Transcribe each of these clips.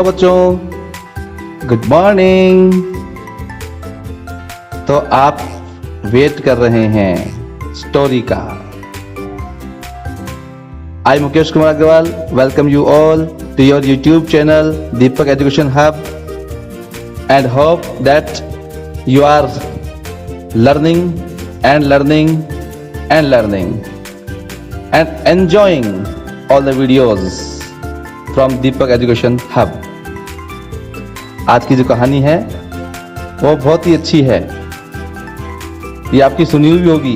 Hello बच्चों, good morning. तो आप वेट कर रहे हैं स्टोरी का। I Mukesh Kumar Agrawal welcome you all to your YouTube channel Deepak education hub and hope that you are learning and enjoying all the videos from Deepak Education Hub। आज की जो कहानी है वो बहुत ही अच्छी है। ये आपकी सुनी हुई होगी,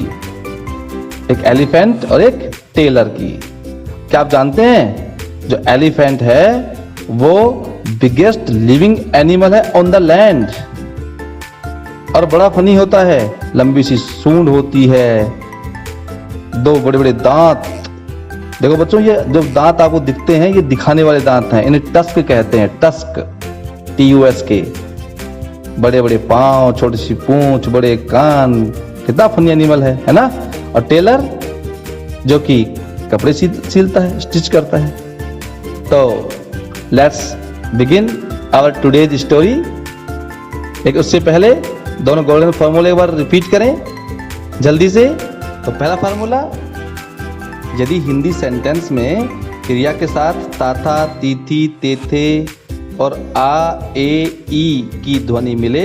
एक एलिफेंट और एक टेलर की। क्या आप जानते हैं जो एलिफेंट है वो बिगेस्ट लिविंग एनिमल है ऑन द लैंड और बड़ा फनी होता है। लंबी सी सूंड होती है, दो बड़े बड़े दांत। देखो बच्चों, ये जो दांत आपको दिखते हैं ये दिखाने वाले दांत हैं, इन्हें टस्क कहते हैं। Tusk, TUSK। बड़े बड़े पांव, छोटी सी पूंछ, बड़े कान। कितना फनी एनिमल है ना। और टेलर जो कि कपड़े सिलता है, स्टिच करता है। तो let's begin our today's story. लेकिन उससे पहले दोनों गोल्डन फॉर्मूले एक बार रिपीट करें जल्दी से। तो पहला फार्मूला, यदि हिंदी सेंटेंस में क्रिया के साथ था था, थी, थे और आ, ए, ई की ध्वनि मिले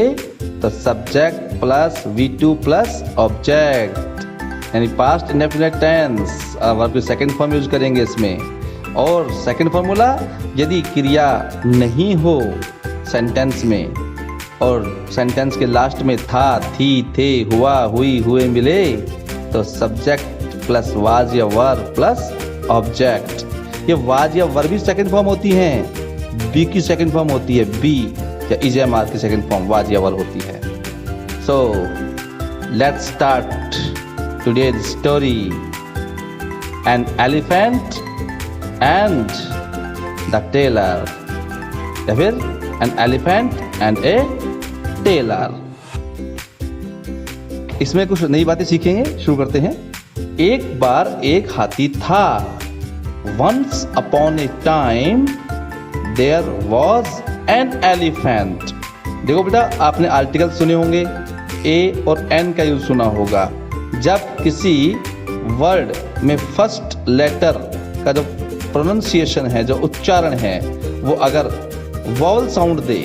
तो subject plus V2 plus object, यानी पास्ट इंडेफिनिट टेंस वर्ब की सेकंड फॉर्म यूज करेंगे इसमें। और सेकंड फार्मूला, यदि क्रिया नहीं हो सेंटेंस में और सेंटेंस के लास्ट में था, थी, थे, हुआ, हुई, हुए मिले तो सब्जेक्ट प्लस वाज या वर प्लस ऑब्जेक्ट। ये वाज या वर भी सेकंड फॉर्म होती हैं, बी की सेकंड फॉर्म होती है, बी या IJMR की सेकंड फॉर्म वाज या वर होती है। So let's start today's story. An elephant and the tailor, या फिर an elephant and a tailor. इसमें कुछ नई बातें सीखेंगे, शुरू करते हैं। एक बार एक हाथी था। Once upon a time there was an elephant। देखो बेटा, आपने आर्टिकल सुने होंगे, ए और एन का यूज सुना होगा। जब किसी वर्ड में फर्स्ट लेटर का जो प्रोनाउंसिएशन है, जो उच्चारण है, वो अगर वॉवल साउंड दे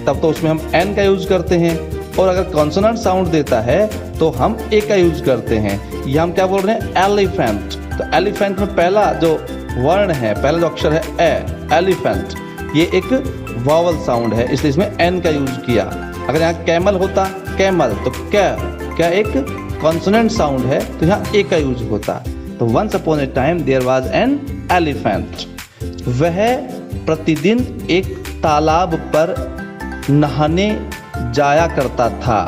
तब तो उसमें हम एन का यूज करते हैं, और अगर कॉन्सोनेंट साउंड देता है तो हम ए का यूज करते हैं। ये हम क्या बोल रहे हैं, एलिफेंट। तो एलिफेंट में पहला जो वर्ण है, पहला जो अक्षर है ए, एलिफेंट, ये एक वॉवल साउंड है, इसलिए इसमें एन का यूज किया। अगर यहाँ कैमल होता, कैमल, तो क्या एक कॉन्सोनेंट साउंड है तो यहाँ ए का यूज होता। तो once upon a time there was an elephant. वह प्रतिदिन एक तालाब पर नहाने जाया करता था।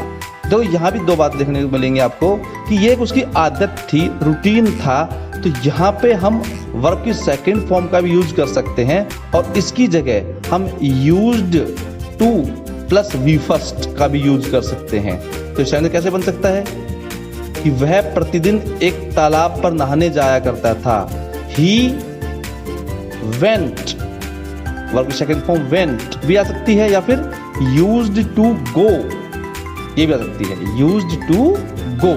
तो यहाँ भी दो बात देखने को मिलेंगे आपको कि ये उसकी आदत थी, रूटीन था। तो यहाँ पे हम वर्ब की सेकंड फॉर्म का भी यूज कर सकते हैं और इसकी जगह हम used to plus v first का भी यूज कर सकते हैं। तो शायद कैसे बन सकता है कि वह प्रतिदिन एक तालाब पर नहाने जाया करता था। ही वेंट, वर्ब की सेकंड फॉर्म वेंट भी आ सकती है, या फिर यूज्ड टू गो, ये भी आ सकती है, यूज्ड टू गो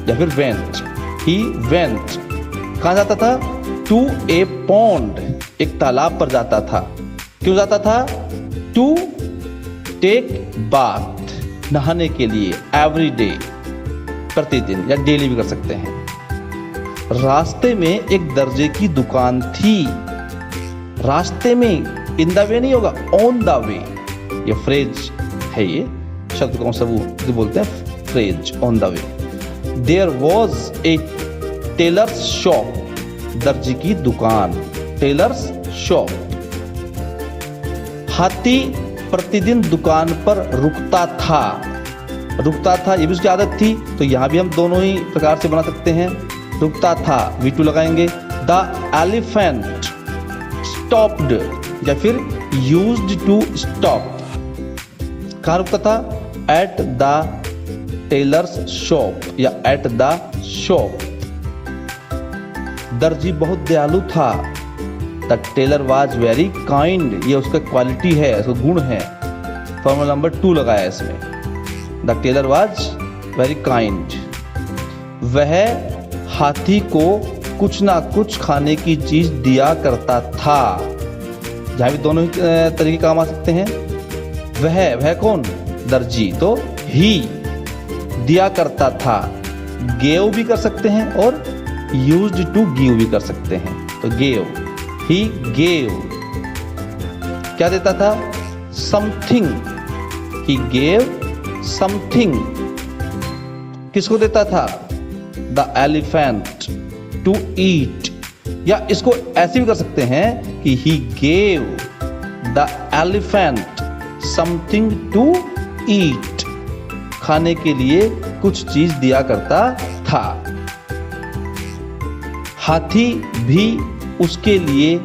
या फिर वेंट। ही वेंट कहाँ जाता था, टू ए पॉन्ड, एक तालाब पर जाता था। क्यों जाता था, टू टेक बाथ, नहाने के लिए, एवरी डे, प्रतिदिन या डेली भी कर सकते हैं। रास्ते में एक दर्जे की दुकान थी। रास्ते में, इन द वे नहीं होगा, ऑन द वे। ये फ्रेज है, ये शब्द कौन सा वो बोलते हैं, phrase, on the way. There was a tailor's shop, दर्जी की दुकान, टेलर्स शॉप। हाथी प्रतिदिन दुकान पर रुकता था। रुकता था, ये भी उसकी आदत थी, तो यहां भी हम दोनों ही प्रकार से बना सकते हैं। रुकता था, V2 लगाएंगे। द एलिफेंट स्टॉप्ड या फिर यूज्ड टू स्टॉप। कहाँ रुकता था, एट द टेलर्स शॉप या एट द शॉप। दर्जी बहुत दयालु था। The tailor was very kind, ये उसका क्वालिटी है, उसका गुण है। फॉर्मूला नंबर 2 लगाया इसमें। The tailor was very kind. वह हाथी को कुछ ना कुछ खाने की चीज दिया करता था। जहां भी दोनों तरीके काम आ सकते हैं। वह कौन? दर्जी। तो ही दिया करता था, गेव भी कर सकते हैं और यूज्ड टू गिव भी कर सकते हैं। तो गेव, ही गेव। क्या देता था? समथिंग। He gave something. किसको देता था? The elephant to eat. या इसको ऐसे भी कर सकते हैं कि he gave the elephant something to eat. खाने के लिए कुछ चीज दिया करता था। हाथी भी उसके लिए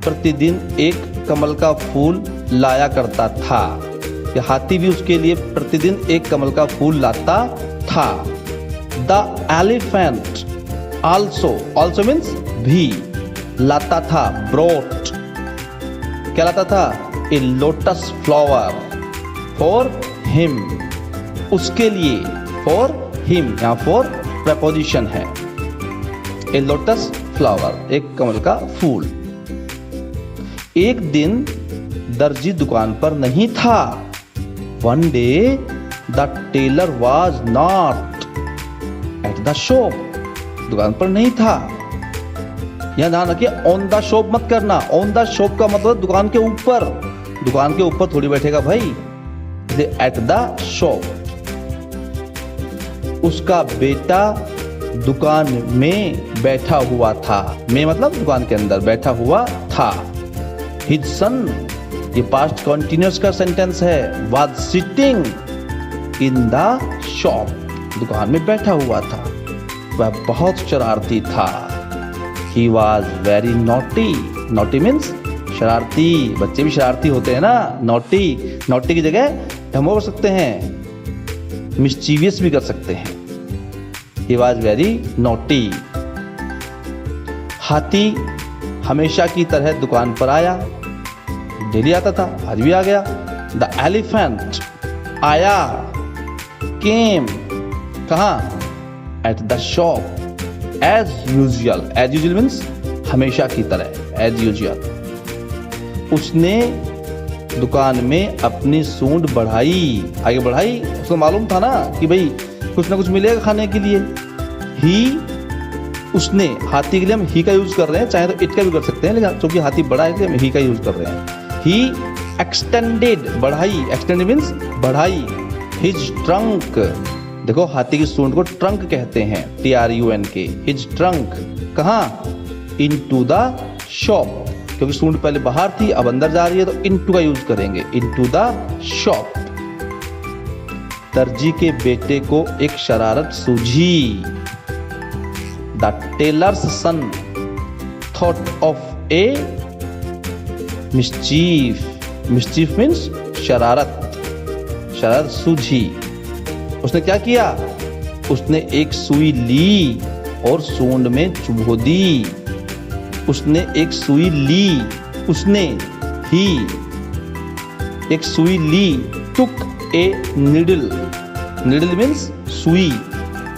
प्रतिदिन एक कमल का फूल लाया करता था। या हाथी भी उसके लिए प्रतिदिन एक कमल का फूल लाता था। द एलिफेंट also मीन्स भी, लाता था, ब्रोट। क्या लाता था? A lotus flower for him, उसके लिए। फॉर हिम यहां फॉर प्रपोजिशन है। ए लोटस फ्लावर, एक कमल का फूल। एक दिन दर्जी दुकान पर नहीं था। One day the tailor was not at the shop. दुकान पर नहीं था। यहां ध्यान रखिए, ऑन द शॉप मत करना। ऑन द शॉप का मतलब दुकान के ऊपर। दुकान के ऊपर थोड़ी बैठेगा भाई, एट द शॉप। उसका बेटा दुकान में बैठा हुआ था। में मतलब दुकान के अंदर बैठा हुआ था। हिज सन, ये पास्ट कंटिन्यूअस का सेंटेंस है, was sitting in the shop, दुकान में बैठा हुआ था। वह बहुत शरारती था। He was very naughty. Naughty means शरारती। बच्चे भी शरारती होते हैं ना। नॉटी, नॉटी की जगह हम कर सकते हैं मिस्चीवियस भी कर सकते हैं। He was very naughty. हाथी हमेशा की तरह दुकान पर आया। डेली आता था, आज भी आ गया। द एलिफेंट आया, केम कहां? At the shop as usual. As usual means हमेशा की तरह, एज यूजुअल। उसने दुकान में अपनी सूंड बढ़ाई, आगे बढ़ाई। उसको मालूम था ना कि भाई कुछ ना कुछ मिलेगा खाने के लिए। ही, उसने, हाथी के लिए हम ही का यूज कर रहे हैं, चाहे तो इट का भी कर सकते हैं, लेकिन क्योंकि हाथी बड़ा है इसलिए हम ही का यूज कर रहे हैं। ही एक्सटेंडेड, बढ़ाई। एक्सटेंडेड मीन्स बढ़ाई। हिज ट्रंक, देखो हाथी की सूंड को ट्रंक कहते हैं, TRUNK। हिज ट्रंक कहां? इनटू द शॉप, क्योंकि सूंड पहले बाहर थी अब अंदर जा रही है, तो इनटू का यूज करेंगे, इनटू द शॉप। दर्जी के बेटे को एक शरारत सूझी। The tailor's son thought of a mischief. Mischief means शरारत। शरारत सूझी। उसने क्या किया? उसने एक सुई ली और सूंड में चुभो दी। उसने एक सुई ली। उसने, ही, एक सुई ली। टुक ए निडल। निडल मीन्स सुई,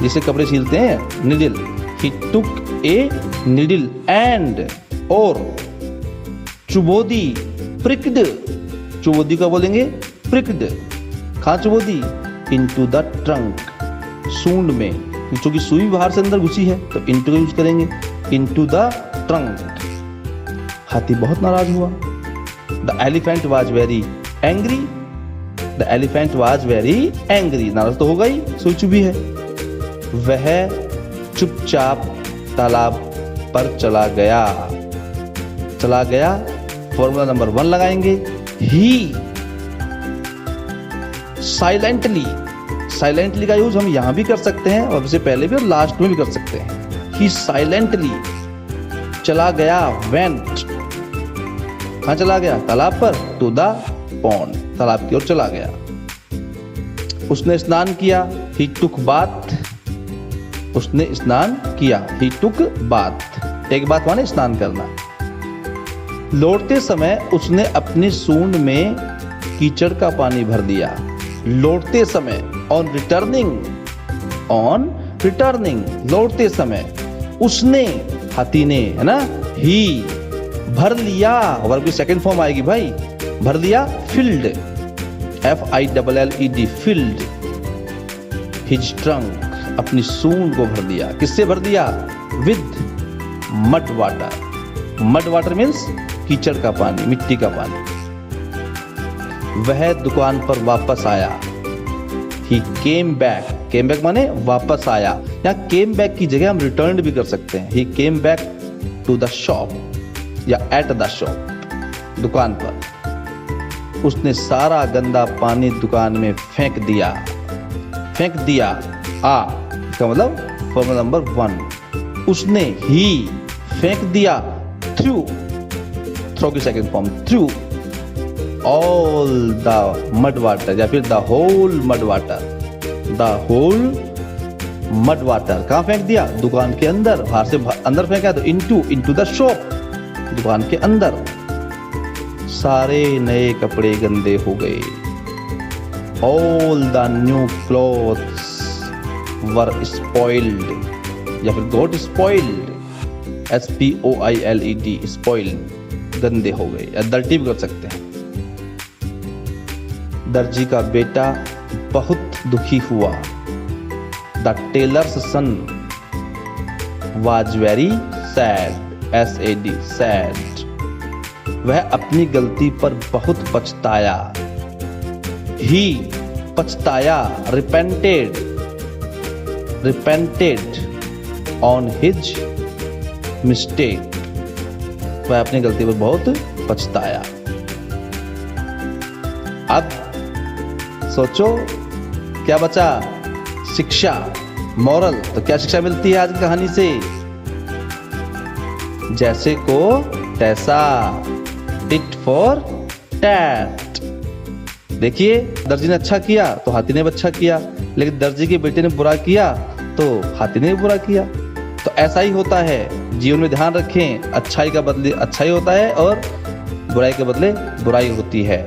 जिसे कपड़े सिलते हैं, needle. He took A needle and, और चुभो दी, प्रिक्ड। चुभो दी का बोलेंगे प्रिक्ड। कहां चुभो दी? इनटू द ट्रंक, सूंड में। क्योंकि सुई बाहर से अंदर घुसी है तो इनटू का यूज करेंगे, इनटू द ट्रंक। हाथी बहुत नाराज हुआ। The elephant was very angry. The elephant was very angry, नाराज तो होगा ही, सुई चुभी है। वह चुपचाप तालाब पर चला गया। चला गया, फॉर्मूला नंबर 1 लगाएंगे। ही साइलेंटली। साइलेंटली का यूज हम यहां भी कर सकते हैं और उससे पहले भी और लास्ट में भी कर सकते हैं। ही साइलेंटली चला गया, वेंट। कहां चला गया? तालाब पर। टू द पॉन्ड, तालाब की ओर चला गया। उसने स्नान किया। ही टुक बाथ। उसने स्नान किया। ही टुक बाथ। एक बात माने स्नान करना। लौटते समय उसने अपनी सूंड में कीचड़ का पानी भर दिया। लौटते समय, ऑन रिटर्निंग, लौटते समय उसने, हाथी ने, है ना, ही भर लिया, वर्ब की सेकंड फॉर्म आएगी भाई, भर लिया, field, FILLED, field his trunk, अपनी सूंड को भर दिया। किससे भर दिया? With mud water. Mud water means कीचड़ का पानी, मिट्टी का पानी। वह दुकान पर वापस आया। He came back माने वापस आया। यहाँ came back की जगह हम returned भी कर सकते हैं। He came back to the shop या at the shop, दुकान पर। उसने सारा गंदा पानी दुकान में फेंक दिया। इसका मतलब फॉर्मूला नंबर 1। उसने ही फेंक दिया, थ्रो की second form, through all the mud water या फिर द होल मड वाटर। कहां फेंक दिया? दुकान के अंदर। बाहर से अंदर फेंका तो इनटू द शॉप, दुकान के अंदर। सारे नए कपड़े गंदे हो गए। All the new clothes were spoiled या फिर गॉट स्पॉइल्ड, SPOILED, स्पॉइल्ड, गंदे हो गए या डर्टी भी कर सकते हैं। दर्जी का बेटा बहुत दुखी हुआ। The tailor's son was very sad, SAD, sad. वह अपनी गलती पर बहुत पछताया। ही पछताया, रिपेंटेड ऑन हिज मिस्टेक। वह अपनी गलती पर बहुत पछताया। अब सोचो क्या बचा? शिक्षा, मॉरल। तो क्या शिक्षा मिलती है आज की कहानी से? जैसे को तैसा, टिट फॉर टैट। देखिए, दर्जी ने अच्छा किया तो हाथी ने भी अच्छा किया, लेकिन दर्जी के बेटे ने बुरा किया तो हाथी ने भी बुरा किया। तो ऐसा ही होता है जीवन में। ध्यान रखें, अच्छाई का बदले अच्छाई होता है और बुराई के बदले बुराई होती है।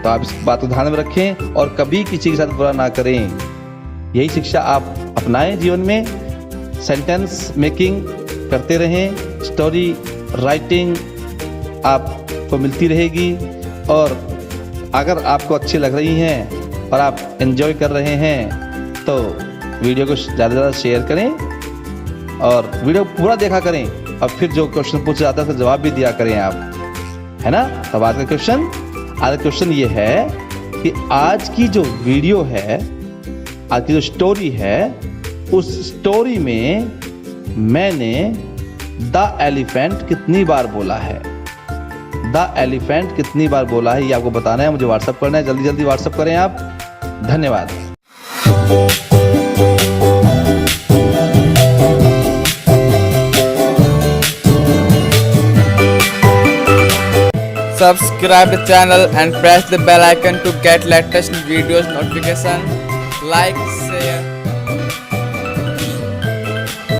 तो आप इस बात को ध्यान में रखें और कभी किसी के साथ बुरा ना करें। यही शिक्षा आप अपनाएं जीवन में। सेंटेंस मेकिंग करते रहें, स्टोरी राइटिंग आपको मिलती रहेगी। और अगर आपको अच्छी लग रही हैं और आप एंजॉय कर रहे हैं तो वीडियो को ज़्यादा से ज़्यादा शेयर करें और वीडियो पूरा देखा करें। और फिर जो क्वेश्चन पूछा जाता है उसका जवाब भी दिया करें आप, है ना। तब आज का क्वेश्चन ये है कि आज की जो वीडियो है, आज की जो स्टोरी है, उस स्टोरी में मैंने द एलिफेंट कितनी बार बोला है? द एलिफेंट कितनी बार बोला है ये आपको बताना है। मुझे व्हाट्सएप करना है, जल्दी जल्दी व्हाट्सएप करें आप। धन्यवाद। Subscribe the channel and press the bell icon to get latest videos notification. Like,